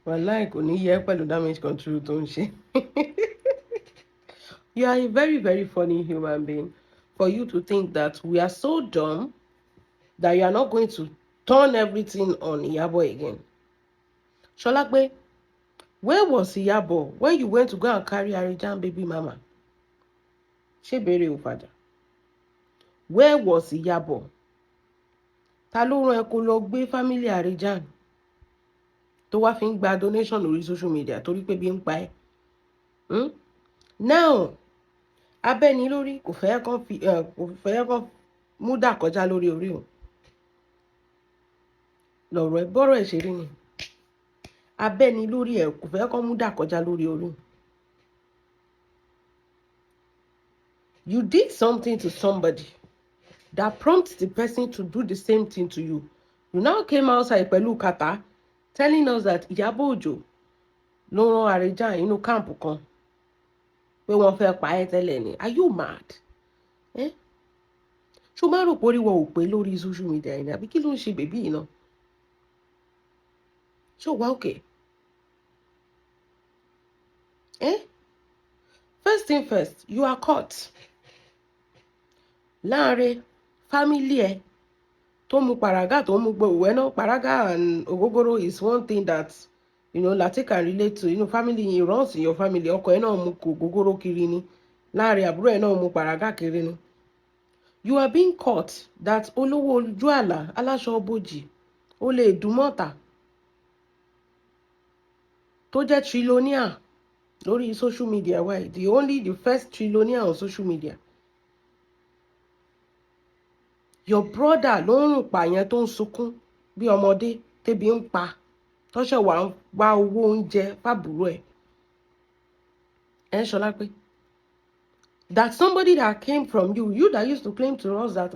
Wallahi kò ní yẹ pẹ̀lú damage control tó ń ṣe. You are a very, very funny human being for you to think that we are so dumb that you are not going to turn everything on Iyabo again. Sholakbe, where was Iyabo when you went to go and carry Arijan baby mama? Shebere Ufada. Where was Iyabo? Ta ló rán ẹ kó lọ gbé family Arijan tó wá fi ń gba donation lórí social media torí pé bí ń pa ẹ́. Now, abẹ́ni lórí kò fẹ́ kán mú dà kọjá lórí orí o. Lọ̀rọ̀ ẹ bọ́rọ̀ ẹ̀ ṣe rí ni. Abẹ́ni lórí ẹ̀ kò fẹ́ kán mú dà kọjá lórí orí. You did something to somebody that prompts the person to do the same thing to you. You now came outside pẹ̀lú kàtá telling us that Iyabo Ojo ló rán Arijan inú camp kan pé wọ́n fẹ́ pa ẹ́ tẹ́lẹ̀ ni. Are you mad? Ṣó máa rò pé orí wọn ò pé lórí social media yìí ni àbí kí ló ń ṣe bèbí yìí náà? Ṣó wá okay? First thing first, you are caught. Láàrin family ẹ tó mu paraga tó mu gbogbo ẹ náà, paraga and ogogoro is one thing that Latin can relate to. Family runs in your family. Ọkọ ẹ náà mu ogogoro kiri ni. Láàrin àbúrò ẹ náà mu paraga kiri ni. You are being caught that olówó ojú àlà aláṣọ bòjì ó lè dùmọ̀tà tó jẹ́ trillionaire lórí social media. Why? The first trillionaire on social media. Your brother ló ń rùn pààyàn tó ń sunkún bí ọmọdé tẹ́bi ń pa tọ́ṣẹ̀ wá owó oúnjẹ fábùrú ẹ̀. Ṣọlá pé that somebody that came from you that used to claim to us that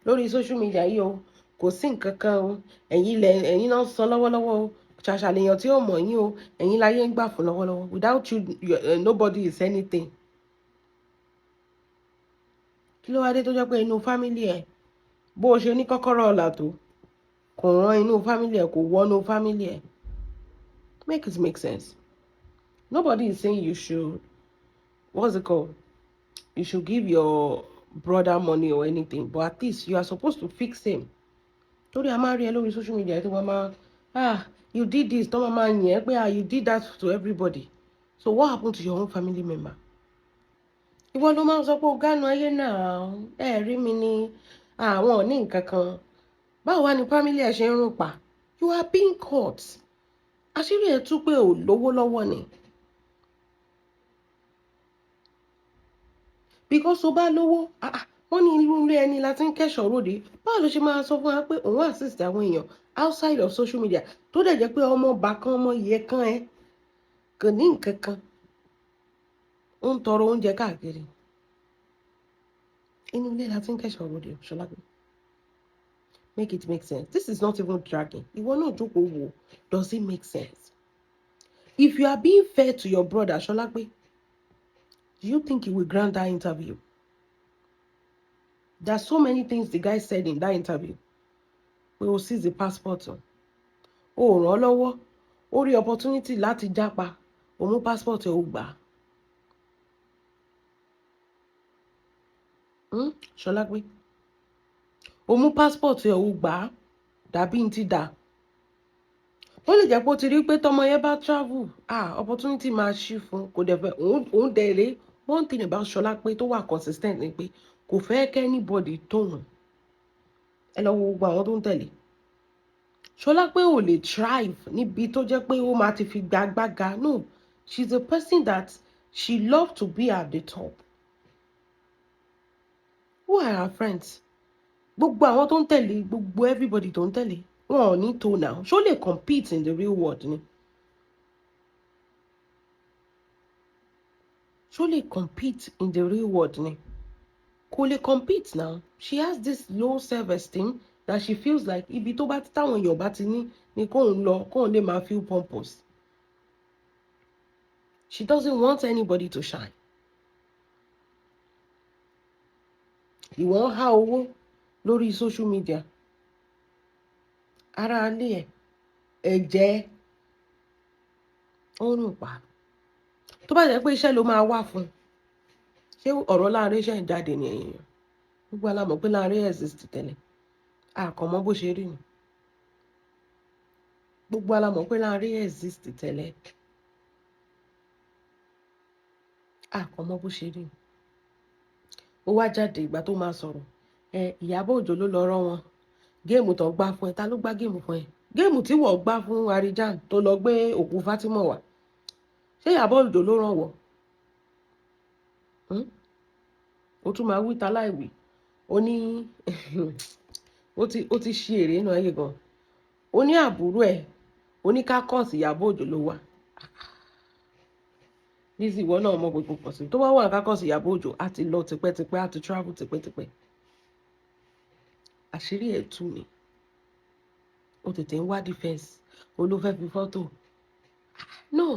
lórí social media yìí o kò sí nǹkan kan o ẹ̀yin náà sọ lọ́wọ́lọ́wọ́ o ṣàṣà lèèyàn tí ó mọ̀ yín o ẹ̀yin láyé ń gbà fún lọ́wọ́lọ́wọ́. Without you, nobody is anything. Kí ló wá dé tó jẹ́ pé inú family ẹ̀ bó o ṣe ní kọ́kọ́rọ́ ọ̀la tó kò rán inú family ẹ̀ kò wọnú family ẹ̀? Make it make sense. Nobody is saying you should, what's it called? You should give your brother money or anything, but at least you are supposed to fix him. Torí a máa rí ẹ lórí social media tó máa you did this, tó máa yẹn pé you did that to everybody. So what happened to your own family member? Ìwọ ló máa ń sọ pé o gánú ayé náà rí mi ní àwọn ò ní nǹkan kan. Báwo wá ní family ẹ ṣe ń rún pa? You are being caught. Àṣírí ẹ̀ tú pé ò lówó lọ́wọ́ ni. Because o bá lówó, wọ́n ní irú ilé ẹni láti ń kẹ́ṣọ̀ ròde. Báwo ló ṣe máa sọ fún wa pé òun assist àwọn èèyàn outside of social media tó dẹ̀ jẹ́ pé ọmọ ọba kan ọmọ ìyẹ́ kan ẹ kò ní nǹkan kan ó ń tọrọ oúnjẹ káàkiri. Inú ilé láti ń kẹ́ṣọ̀ ròde Ṣọlá pé. Make it make sense. This is not even dragging. Ìwọ náà jókòó wò. Does it make sense? If you are being fair to your brother Ṣọlá pé, do you think he will grant that interview? There are so many things the guy said in that interview. We will seize the passport. Ràn lọ́wọ́. Ó rí opportunity láti jápa. Ó mú passport ẹ̀ ó gbà. Ṣọlá pé ó mú passport ẹ̀ ó gbà dàbí ń ti dà. Ó lè jẹ́ pé ó ti rí pé tọmọ yẹn bá travel opportunity máa ṣí fún kò dẹ̀ fẹ́ òun dẹ̀rẹ̀. One thing about Ṣọlá pé tó wà consistent ni pé kò fẹ́ kẹ́ anybody tóun. Ẹ lọ wo gbogbo àwọn tó ń tẹ̀lé. Ṣọlá pé ò lè thrive níbi tó jẹ́ pé ó máa ti fi gbàgbága. No, she's a person that she loves to be at the top. Who are her friends? Gbogbo àwọn tó ń tẹ̀lé, gbogbo everybody tó ń tẹ̀lé, wọn ò ní tó now. Ṣó lè compete in the real world ni? Ṣó lè compete in the real world ni? Kò lè compete now. She has this low self-esteem that she feels like ibi tó bá ti táwọn èèyàn bá ti ní ni kóun lọ kóun lè máa feel pompous. She doesn't want anybody to shine. Ìwọ ń há owó lórí social media. Ara alẹ́ ẹ̀ ẹ̀jẹ̀ ó ń rùn pa. Tó bá jẹ́ pé iṣẹ́ ló máa wá fún, ṣé ọ̀rọ̀ láàrin iṣẹ́ ń jáde ní èèyàn? Gbogbo wa la mọ̀ pé láàrin exist tẹ́lẹ̀. Àkànmọ́ bó ṣe rí ni. Gbogbo wa la mọ̀ pé láàrin exist tẹ́lẹ̀. Àkànmọ́ bó ṣe rí ni. Ó wá jáde ìgbà tó máa sọ̀rọ̀. Ìyábọ̀ Òjó ló lọ rán wọn. Géèmù tó gbá fún ẹ, ta ló gbá géèmù fún ẹ? Géèmù tí wọ́n gbá fún Arijan tó lọ gbé òkú Fátímọ̀ wá. Ṣé Ìyábọ̀ Òjó ló rán wọ? Ó tún máa wí ta láìwí. Ó ní ó ti ṣe èrè inú ayé gan. Ó ní àbúrò ẹ̀, ó ní ká kọ́ọ̀sì Ìyábọ̀ Òjó ló wà. Lizzy ìwọ náà mọ gbogbo pọ̀ sí. Tó bá wà ká kọ́ọ̀sì Ìyábọ̀ Òjó, á ti lọ tipẹ́tipẹ́, á ti travel tipẹ́tipẹ́. Àṣírí ẹ̀ tú ni. Ó tètè ń wá defense. Ó ló fẹ́ fi fọ́tò. No.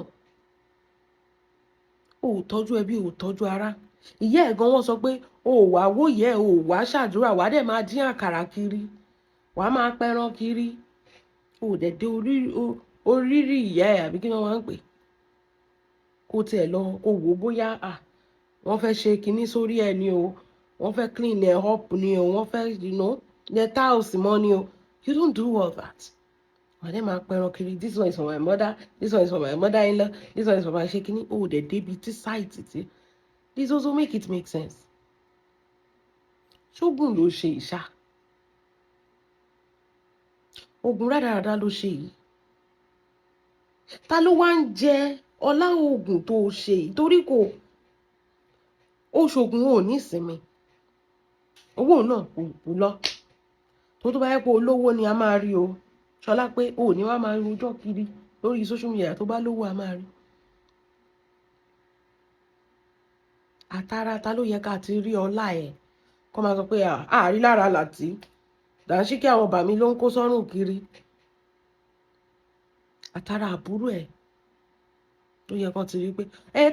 Ó tọ́jú ẹbí, ó tọ́jú ara. Ìyá ẹ̀ gan wọ́n sọ pé o ò wá wòye ẹ̀, o ò wá ṣàdúrà, wà á dẹ̀ máa dín àkàrà kiri. Wà á máa pẹran kiri. O ò dẹ̀ dé orírì ìyá ẹ̀ àbí kí wọ́n máa ń pè. Kó tiẹ̀ lọ kó wò bóyá wọ́n fẹ́ ṣe kinní sórí ẹ̀ ni o. Wọ́n fẹ́ clean ẹ̀ up ni o. Wọ́n fẹ́, let house mọ́ ni o. You don't do all that. Wà á dẹ̀ máa pẹran kiri. This one is for my mother. This one is for my mother-in-law. This one is for my ṣe kinní. O ò dẹ̀ débi tí site tí. Lizzozoo make it make sense. Ṣógun ló ṣe ìṣá. Ogun rádaràda ló ṣe yìí. Ta ló wá ń jẹ ọlá oògùn tó ṣe yìí? Torí kò ó ṣoògùn ò ní ìsinmi. Owó náà kò lọ. Tó bá yẹ pé olówó ni a máa rí o. Ṣọlá pé o ò ní wá máa rojọ́ kiri lórí social media. Tó bá lówó a máa rí. Àtàrà ta ló yẹ ká ti rí ọlá ẹ̀? Kọ́ máa sọ pé àárí lára Làtí. Dàńṣíkí àwọn bàmí ló ń kó sọ́rùn kiri. Àtàrà àbúrò ẹ̀ tó yẹ kán ti rí pé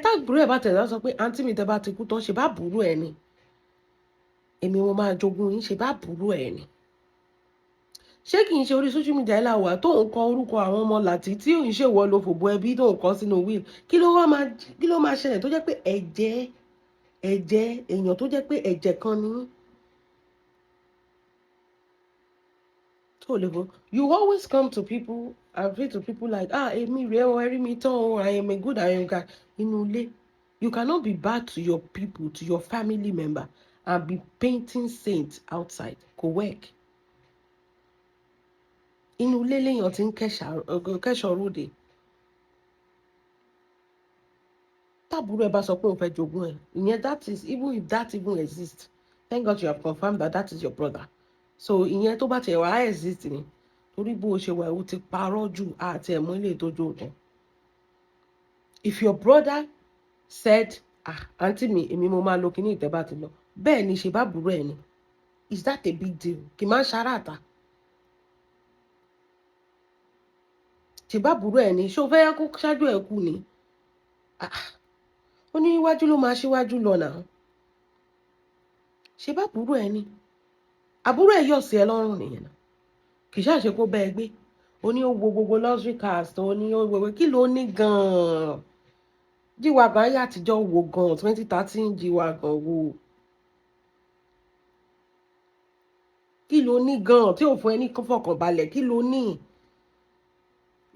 táàbúrò ẹ̀ bá tẹ̀lé sọ pé àǹtí mi tẹ́ bá ti kú tán ṣe bá àbúrò ẹ̀ ni. Èmi mo máa jogún yín ṣe bá àbúrò ẹ̀ ni. Ṣé kì í ṣe orí social media là wà tó ń kọ orúkọ àwọn ọmọ Làtí tí ò ń ṣèwọ lo fòbò ẹbí tó ń kọ sínú will? Kí ló máa ṣẹlẹ̀ tó jẹ́ pé ẹ̀jẹ̀ èèyàn tó jẹ́ pé ẹ̀jẹ̀ kan ni. You always come to people and pray to people like èmi rèé o, ẹ rí mi tán o, I am a good guy. Inú ilé, you cannot be bad to your people, to your family member and be painting saints outside. Kò work. Inú ilé lèèyàn ti ń kẹ́ṣọ̀ ròde. Tábúrò ẹ bá sọ pé òun fẹ́ jogún ẹ̀, ìyẹn that is, even if that even exists, thank God you have confirmed that is your brother. So ìyẹn tó bá tiẹ̀ wá exist ni, torí bó o ṣe wà ó ti parọ́ jù àti ẹ̀mọ́ ilé ìtọ́jú òtún. If your brother said àǹtí mi èmi mo máa lo kíní ìtẹ́bá ti lọ, bẹ́ẹ̀ ni ṣe bá burú ẹ̀ ni. Is that a big deal? Kì máa ń ṣaráàta. Ṣe bá burú ẹ̀ ni, ṣé o fẹ́ kó ṣáájú ẹ̀ kú ni? Ó ní iwájú ló máa ṣíwájú lọ náà. Ṣe bá burú ẹ̀ ni. Àbúrò ẹ̀ yọ̀ sí ẹ lọ́rùn nìyẹn náà. Kì í ṣàṣe kó bẹ́ẹ̀ gbé. Ó ní ó wo gbogbo luxury cars tó ní ó gbogbo kí ló ní gan-an. Jíwàgàn ayé àtijọ́ wo gan-an 2013 jíwàgàn wo. Kí ló ní gan-an tí ò fún ẹ ní fọkànbalẹ̀? Kí ló ní?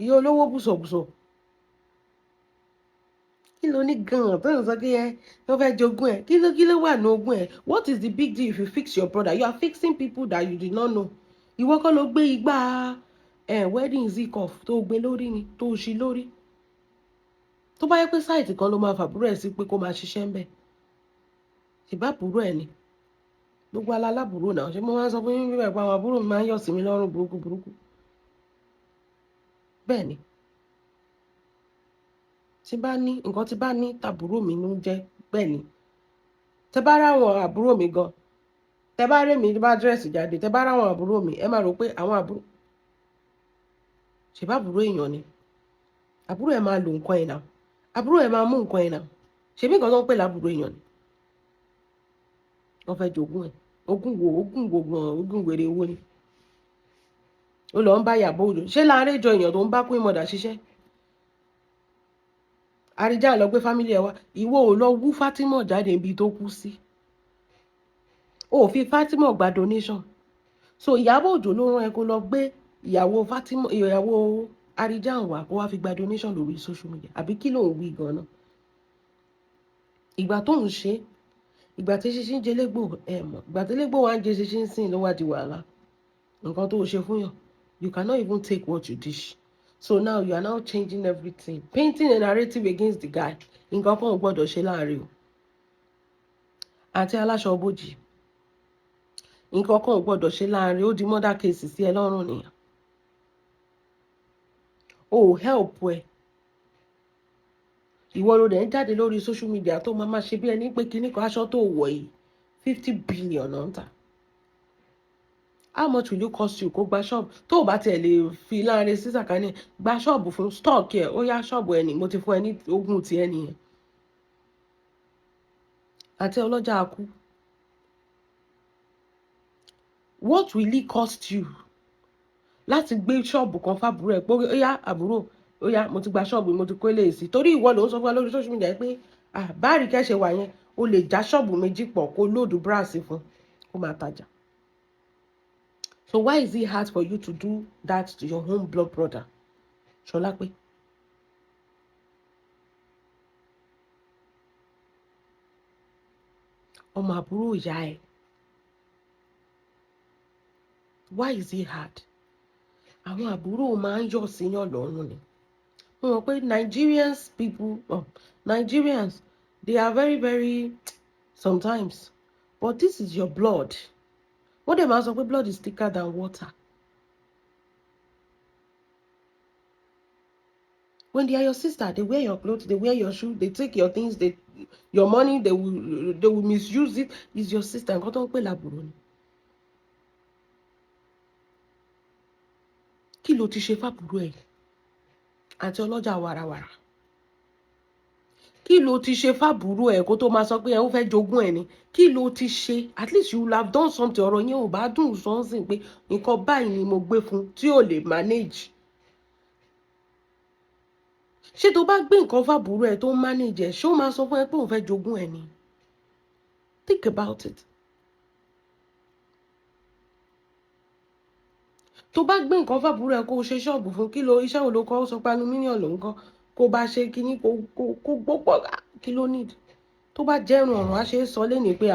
Ìyá olówó bùsọ̀bùsọ̀. Kí ló ní gan-an tó ń sọ pé wọ́n fẹ́ jogún ẹ̀? Kí ló wà ní ogún ẹ̀? What is the big deal if you fix your brother? You are fixing people that you did not know. Ìwọ kọ́ ló gbé igbá wedding zik off tó gbé lórí ni, tó ṣí lórí. Tó bá yẹ pé sáìtì kan ló máa fàbúrò ẹ̀ sí pé kó máa ṣiṣẹ́ ń bẹ̀. Ṣèbá àbúrò ẹ̀ ni. Gbogbo alábùrò náà ṣé mo máa ń sọ fún yín bíbẹ̀ pé àwọn àbúrò mi máa ń yọ̀ sí mi lọ́rùn burúkú. Bẹ́ẹ̀ ni. Tí bá ní nǹkan tí bá ní tàbúrò mi ló ń jẹ́ bẹ́ẹ̀ ni. Tẹ bá ráwọn àbúrò mi gan. Tẹ bá rí mi bá dírẹ́sì jáde, tẹ bá ráwọn àbúrò mi, ẹ máa rò pé àwọn àbúrò. Ṣèbá àbúrò èèyàn ni. Àbúrò ẹ̀ máa lo nǹkan ẹ̀ náà. Àbúrò ẹ̀ máa mú nǹkan ẹ̀ náà. Ṣèbí nǹkan tó ń pè lábúrò èèyàn ni. Wọ́n fẹ́ jogún ẹ̀. Ogún wo gan-an, ogún wèrè owó ni. Ó lọ ń bá Ìyábọ̀ Òjó. Ṣé láàárín ìjọ èèyàn tó ń bá Queen Mother ṣiṣẹ́? Àríjà lọ gbé family ẹ̀ wá, ìwọ ò lọ wú Fatima jáde níbi tó kú sí. O ò fi Fatima gba donation. So Ìyábọ̀ Òjó ló rán ẹ kó lọ gbé ìyàwó Fatima, ìyàwó Àríjà wá kó wá fi gba donation lórí social media. Àbí kí ló ń wí gan-an? Ìgbà tó ń ṣe, ìgbà tí ṣinṣin jẹ légbò ẹ mọ̀, ìgbà tí légbò wá ń jẹ ṣinṣin sìn ló wá di wàhálà. Nǹkan tó ṣe fún yàn, you cannot even take what you dish. So now you are now changing everything, painting a narrative against the guy. Nǹkan kan ò gbọ́dọ̀ ṣe láàrin o. Àti aláṣọ bójì. Nǹkan kan ò gbọ́dọ̀ ṣe láàrin, ó di murder case sí ẹ lọ́rùn nìyẹn. O ò help ẹ. Ìwọ ló dẹ̀ ń jáde lórí social media tó máa ṣe bí ẹni pé kíní kan aṣọ tó wọ̀ yìí 50 billion náà ń tà. How much will you cost you kó gba ṣọ́ọ̀bù tó o bá tiẹ̀ lè fi láàrin sí sàkání gba ṣọ́ọ̀bù fún stock ẹ̀ ó yá ṣọ́ọ̀bù ẹ̀ ní mo ti fún ẹ ní ogún ti ẹ nìyẹn. Àti ọlọ́jà akú. What will it cost you láti gbé ṣọ́ọ̀bù kan fábúrò ẹ̀ pé ó yá àbúrò ó yá mo ti gba ṣọ́ọ̀bù mo ti kó lè sí torí ìwọ ló ń sọ fún wa lórí social media pé báàrí kẹ́ṣẹ̀ wà yẹn o lè já ṣọ́ọ̀bù méjì pọ̀ kó lóòdù bíráàsì fún kó máa tajà. So why is it hard for you to do that to your own blood brother? Ṣọlápé. Ọmọ àbúrò ìyá ẹ̀. Why is it hard? Àwọn àbúrò máa ń yọ̀ síyàn lọ́rùn ni. Mo mọ̀ pé Nigerians, they are very, very sometimes. But this is your blood. Wọ́n dẹ̀ máa sọ pé blood is thicker than water. When they are your sister, they wear your clothes, they wear your shoes, they take your things, your money, they will misuse it. It's your sister. Nǹkan tó ń pè lábúrò ni. Kí ló ti ṣe fábúrò ẹ̀? Àti ọlọ́jà wàràwàrà. Kí ló ti ṣe fábúrò ẹ̀ kó tó máa sọ pé ẹ ó fẹ́ jogún ẹ̀ ni? Kí ló ti ṣe? At least you will have done something. Ọ̀rọ̀ yẹn ò bá dùn sọ́nsìn pé nǹkan báyìí ni mo gbé fún tí ò lè manage. Ṣé tó bá gbé nǹkan fábúrò ẹ̀ tó ń manage ẹ̀ ṣé ó máa sọ fún ẹ pé òun fẹ́ jogún ẹ̀ ni? Think about it. Tó bá gbé nǹkan fábúrò ẹ̀ kó o ṣe ṣọ́ọ̀bù fún kí ló iṣẹ́ wo ló kọ́ ó sọ pé aluminium ló ń kọ́ kó bá ṣe kíní kó gbọ́pọ̀ kí ló need. Tó bá jẹ́rùn ọ̀run á ṣe é sọ lénìí pé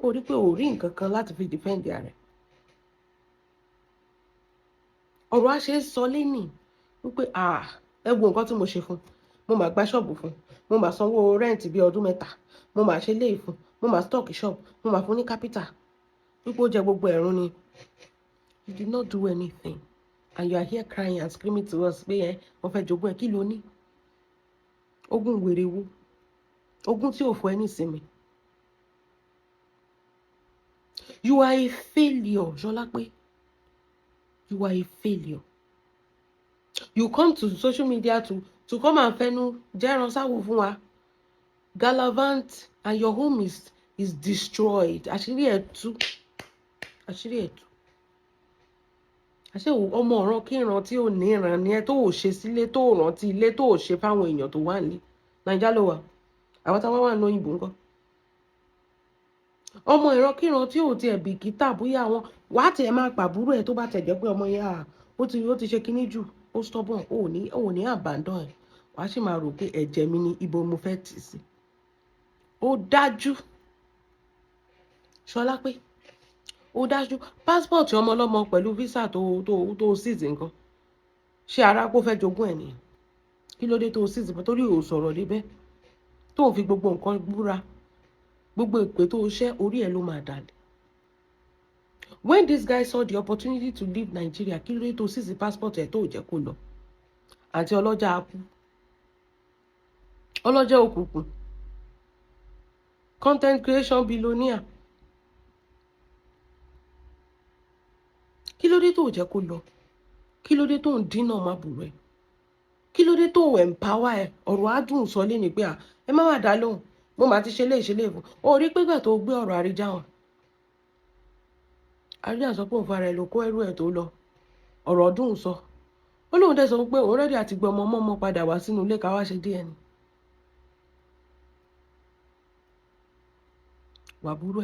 ó rí pé ò rí nǹkan kan láti fi defend rẹ̀. Ọ̀rọ̀ á ṣe é sọ lénìí wípé ẹ wo nǹkan tí mo ṣe fún, mo máa gba ṣọ́ọ̀bù fún, mo máa sanwó rent bí ọdún 3, mo máa ṣe léè fún, mo máa stock shop, mo máa fún ní capital. Wípé ó jẹ gbogbo ẹ̀rún ni. You did not do anything. And you are here crying and screaming to us pé wọ́n fẹ́ jogún ẹ̀ kí ló ní? Ogún wèrè wo? Ogún tí ò fún ẹ ní ìsinmi. You are a failure, Ṣọlápé. You are a failure. You come to social media to come and fẹnu jẹ́ran sáwò fún wa. Gallivant and your home is destroyed. Àṣírí ẹ̀ tú. Àṣírí ẹ̀ tú. Àṣé ọmọ ọ̀ràn kí ìran tí ò ní ìran ni ẹ tó ò ṣe sílé tó ò rántí ilé tó ò ṣe fáwọn èèyàn tó wà ní Nàìjíríà ló wà. Àwọn táwọn wà ní òyìnbó ńkọ́. Ọmọ ìran kí ìran tí ò tiẹ̀ bìkítà bóyá wọn wá tiẹ̀ máa pàbúrò ẹ̀ tó bá tẹ̀ jẹ́ pé ọmọ yẹn ó ti ṣe kíní jù ó stubborn ó ní abandon ẹ̀ wàá sì máa rò pé ẹ̀jẹ̀ mi ni ibo mo fẹ́ tì sí. Ó dájú Ṣọlápé. Ó dájú passport ọmọ ọlọ́mọ pẹ̀lú visa tó seize nǹkan ṣé ara kó fẹ́ jogún ẹ̀ nìyẹn kí ló dé tó seize nǹkan torí ò sọ̀rọ̀ débẹ̀ tó fi gbogbo nǹkan búra gbogbo ìpè tó ṣẹ́ orí ẹ̀ ló máa dàlẹ̀. When this guy saw the opportunity to leave Nigeria kí ló dé tó seize passport ẹ̀ tó jẹ́ kó lọ àti ọlọ́jà akú ọlọ́jà òkùnkùn content creation billionaire. Kí ló dé tó jẹ́ kó lọ? Kí ló dé tó ń dínà má burú ẹ̀? Kí ló dé tó empower ẹ̀? Ọ̀rọ̀ adùn sọ lé ní pé ẹ má dá lóhùn mo máa ti ṣe lé fún. O rí pé gbà tó gbé ọ̀rọ̀ Àríjà hàn. Àríjà sọ pé òun fara ẹ̀ ló kó ẹrú ẹ̀ tó lọ. Ọ̀rọ̀ ọdún sọ. ó lóun dẹ̀ sọ pé òun rẹ́dí àti gbé ọmọ padà wá sínú ilé ká wá ṣe DNA. wà búrò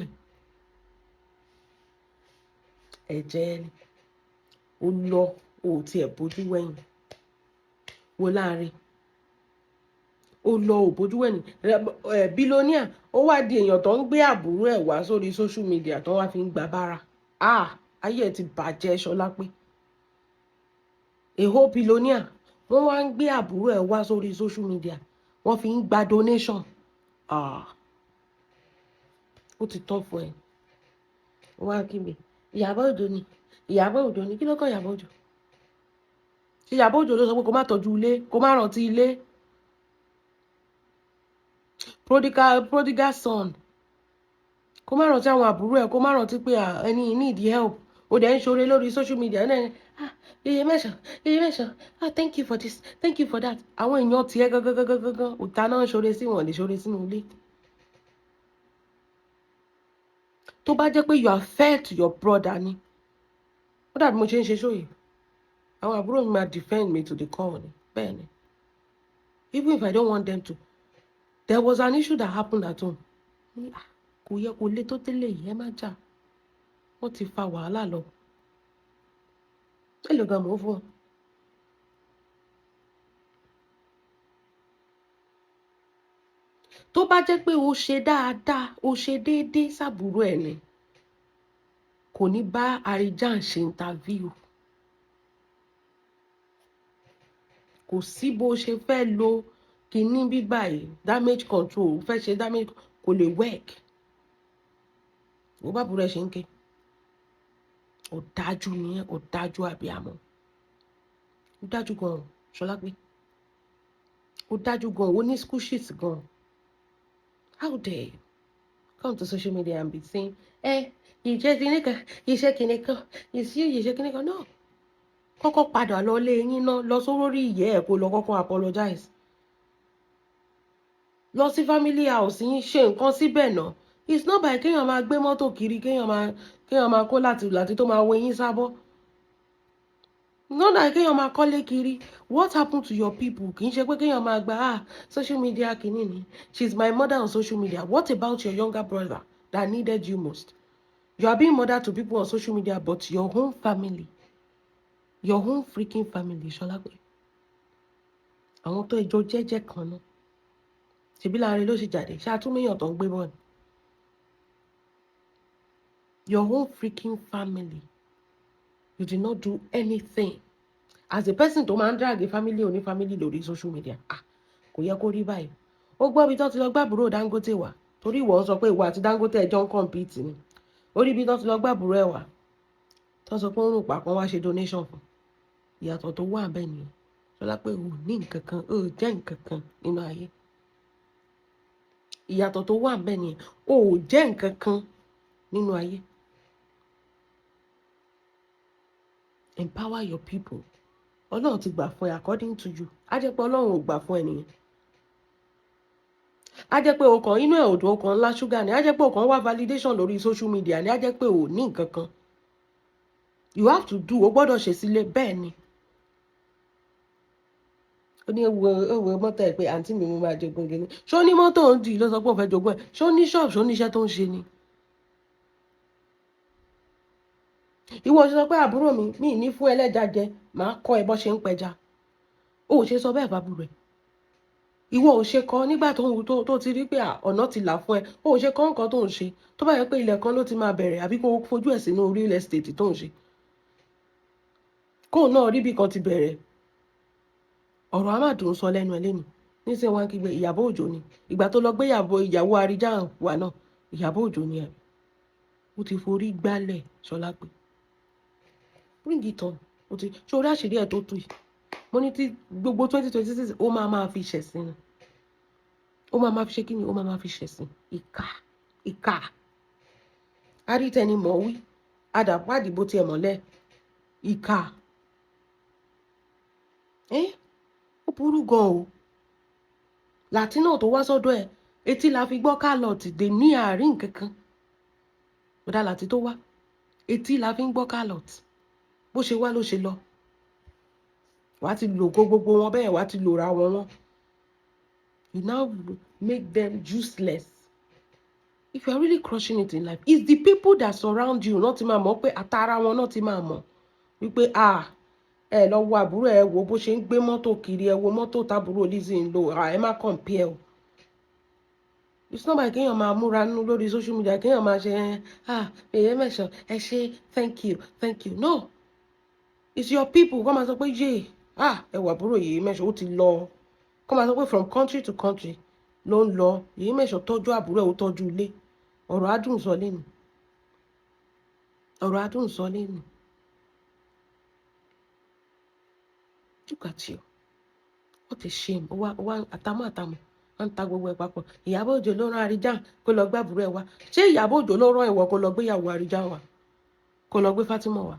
ẹ̀jẹ̀ ni ó lọ ó tiẹ̀ bójú wẹ̀yìn wo láàrin ó lọ ò bójú wẹ̀yìn bílóníà ó wá di èèyàn tó ń gbé àbúrò ẹ̀ wá sórí social media tó wá fi ń gba bára ayé ẹ̀ ti bàjẹ́ ṣọlá pé èho bílóníà wọ́n wá ń gbé àbúrò ẹ̀ wá sórí social media wọ́n fi ń gba donation ó ti tán fún ẹ wọ́n á kí mi Ìyábọ̀ Òjó ni kí ló kọ́ Ìyábọ̀ Òjó ṣe Ìyábọ̀ Òjó ló sọ pé kó má tọ́jú ilé kó má rántí ilé prodigal son kó má rántí àwọn àbúrò ẹ̀ kó má rántí pé ẹni need help ó dẹ̀ ń ṣoore lórí social media iye mẹ́sàn-án thank you for this thank you for that àwọn èèyàn tiẹ̀ gangan òtá náà ń ṣoore sí wọn lè ṣoore sínú ilé. tó bá jẹ́ pé you are fair to your brother ni ó dàbí mo ṣe ń ṣe ṣóyè àwọn àbúrò mi máa defend me to the core ni bẹ́ẹ̀ ni even if I don't want them to. There was an issue that happened at home. Kò yẹ kó lé tó tẹ́lẹ̀ yìí ẹ má jà wọ́n ti fa wàhálà lọ ẹ lè gan mọ́ fún wọn. tó bá jẹ́ pé o ṣe dáadáa o ṣe déédéé sábúrò ẹ̀ ni kò ní bá Arijan ṣe interview kò sí bó ṣe fẹ́ lo kìíní bíbá yìí damage control fẹ́ ṣe damage kò lè work ó bá burú ẹ ṣe ń ké ọ̀dájú nìyẹn ọ̀dájú àbíamọ ó dájú gan-an ṣọlá pé ó dájú gan-an ó ní school sheet gan-an. How dare you come to social media and be saying, iṣẹ́ kìnìkan, iṣẹ́ kìnìkan? No. Kọ́kọ́ padà lọ lé yín náà, lọ sórí ìyẹ́ ẹ̀ kó lọ kọ́kọ́ apologize. Lọ sí family house yín ṣe nǹkan síbẹ̀ náà. It's not by kéèyàn máa gbé mọ́tò kiri, kéèyàn máa kó láti tó máa wọ yín sábọ́. Not like kéèyàn máa kọ́lé kiri. What happened to your people? Kì í ṣe pé kéèyàn máa gba social media kìíní ni. She's my mother on social media. What about your younger brother that needed you most? You are being mother to people on social media, but your own family, your own freaking family, ṣọlá pé àwọn tó ẹjọ́ jẹ́jẹ́ kan náà. Ṣèbí láàrin ló ṣe jáde, ṣáà tún méyàn tó ń gbé bọ̀ ni. Your own freaking family. You did not do anything. As a person tó máa ń drag family oní family lórí social media. Kò yẹ kó rí báyìí. Ó gbọ́ ibi tó ti lọ gbàbúrò Dangote wá. Torí ìwọ ń sọ pé ìwọ àti Dangote ẹjọ́ ń compete ni. Ó rí ibi tó ti lọ gbàbúrò ẹ̀ wá. Tó sọ pé ó ń rùn pa kan wá ṣe donation fún. Ìyàtọ̀ tó wà bẹ́ẹ̀ nìyẹn. Ṣọlá pé ò ní nǹkan kan, ò jẹ́ nǹkan kan nínú ayé. Ìyàtọ̀ tó wà bẹ́ẹ̀ nìyẹn. Ò jẹ́ nǹkan kan nínú ayé. Empower your people. Ọlọ́run ti gbà fún ẹ according to you. Á jẹ́ pé Ọlọ́run ò gbà fún ẹ nìyẹn. Á jẹ́ pé ọkàn inú ẹ̀ òdùn ọkàn ńlá ṣúgà ni. Á jẹ́ pé ọkàn wá validation lórí social media ni. Á jẹ́ pé ò ní nǹkan kan. You have to do. O gbọ́dọ̀ ṣe sílé bẹ́ẹ̀ ni. Ó ní ewu mọ́tò ẹ̀ pé àǹtí mi mo máa jogún gini. Ṣó ní mọ́tò ń dì ló sọ pé òun fẹ́ jogún ẹ̀. Ṣó ní ṣọ́ọ̀bù ṣó ní iṣẹ́ tó ń ṣe ni. Ìwọ ṣe sọ pé àbúrò mi ní fún ẹlẹ́ja jẹ màá kọ́ ẹ bó ṣe ń pẹja. O ò ṣe sọ bẹ́ẹ̀ bàbúrò ẹ̀. Ìwọ ò ṣe kọ́ nígbà tó ti rí pé ọ̀nà ti là fún ẹ. O ò ṣe kọ́ nǹkan tó ń ṣe. Tó bá yẹ pé ilẹ̀ kan ló ti máa bẹ̀rẹ̀ àbí kó fojú ẹ̀ sínú real estate tó ń ṣe. Kóun náà rí bí kan ti bẹ̀rẹ̀. Ọ̀rọ̀ amádùn sọ lẹ́nu ẹ lẹ́nu. Níṣẹ́ wọn kígbe Ìyábọ̀ Òjó ni. Ìgbà tó lọ gbé ìyàwó Arijan wà náà Ìyábọ̀ Òjó ni ẹ̀. Ó ti forí gbálẹ̀ Ṣọlá pé. Bring it on. Ṣé orí àṣírí ẹ̀ tó tú yìí? Mo ní tí gbogbo 2026 ó máa fi ṣẹ̀sìn ni. Ó máa fi ṣe kí ni? Ó máa fi ṣẹ̀sìn. Ìkà. Arítẹni mọ̀ wí. Adàpáàdì bó tiẹ̀ mọ̀lẹ́. Ìkà. Ó burú gan o. Làtínà tó wá sọ́dọ̀ ẹ̀ etí la fi gbọ́ kálọ̀tì dé ní àárín kankan. Bọ̀dá Láti tó wá etí la fi ń gbọ́ kálọ̀tì. Bó ṣe wá ló ṣe lọ. wàá ti lò gbogbo wọn bẹ́ẹ̀, wàá ti lò ra wọn. You now make them useless. If you are really crushing it in life, it's the people that surround you, not máa mọ̀ pé àtàrà wọn náà ti máa mọ̀ wípé ẹ lọ wo àbúrò ẹ wo bó ṣe ń gbé mọ́tò kiri, ẹ wo mọ́tò tábúrò Lizzy ń lò, ẹ má compare o. It's not like kéèyàn máa múra nínú lórí social media, kéèyàn máa ṣe èyí mẹ́sàn ẹ ṣe thank you. No, it's your people. Kọ́ máa sọ pé ẹ wo àbúrò yìí mẹ́sàn ó ti lọ. Kọ́ máa sọ pé from country to country ló ń lọ. Yìí mẹ́sàn tọ́jú àbúrò ẹ̀ ó tọ́jú ilé. Ọ̀rọ̀ adùn sọ lẹ́nu. Ọ̀rọ̀ adùn sọ lẹ́nu. Look at you. What a shame. Ó wá àtàmọ́ wọ́n ń ta gbogbo ẹ̀ papọ̀. Ìyábọ̀ Òjó ló rán Àríjàn kó lọ gbé àbúrò ẹ̀ wá. Ṣé Ìyábọ̀ Òjó ló rán ìwọ kó lọ gbé ìyàwó Àríjàn wá? Kó lọ gbé Fátímọ̀ wá?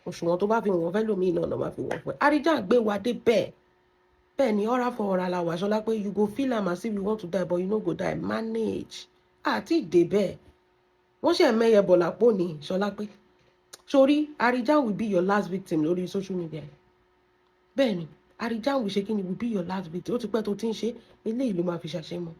Òṣùwọ̀n tó bá fi wọ́n fẹ́ lómi iná ọ̀nà máa fi wọ́n fẹ́. Àríjàn gbé wa dé bẹ́ẹ̀. Bẹ́ẹ̀ ni ọ̀rá fọ ọ̀rá la wà Ṣọlá pé you go feel am as if you want to die but you no go die. Manage. Àti ìdè bẹ́ẹ̀. Wọ́n ṣe mẹ́yẹ bọ̀ lápò ní Ṣọlá pé. Sori, Àríjàn will be your last victim lórí social media. Bẹ́ẹ̀ ni, Àríjàn will ṣe kí ni will be your last victim. Ó ti pẹ́ tó ti ń ṣe, eléyìí ló máa fi ṣàṣẹ mọ́.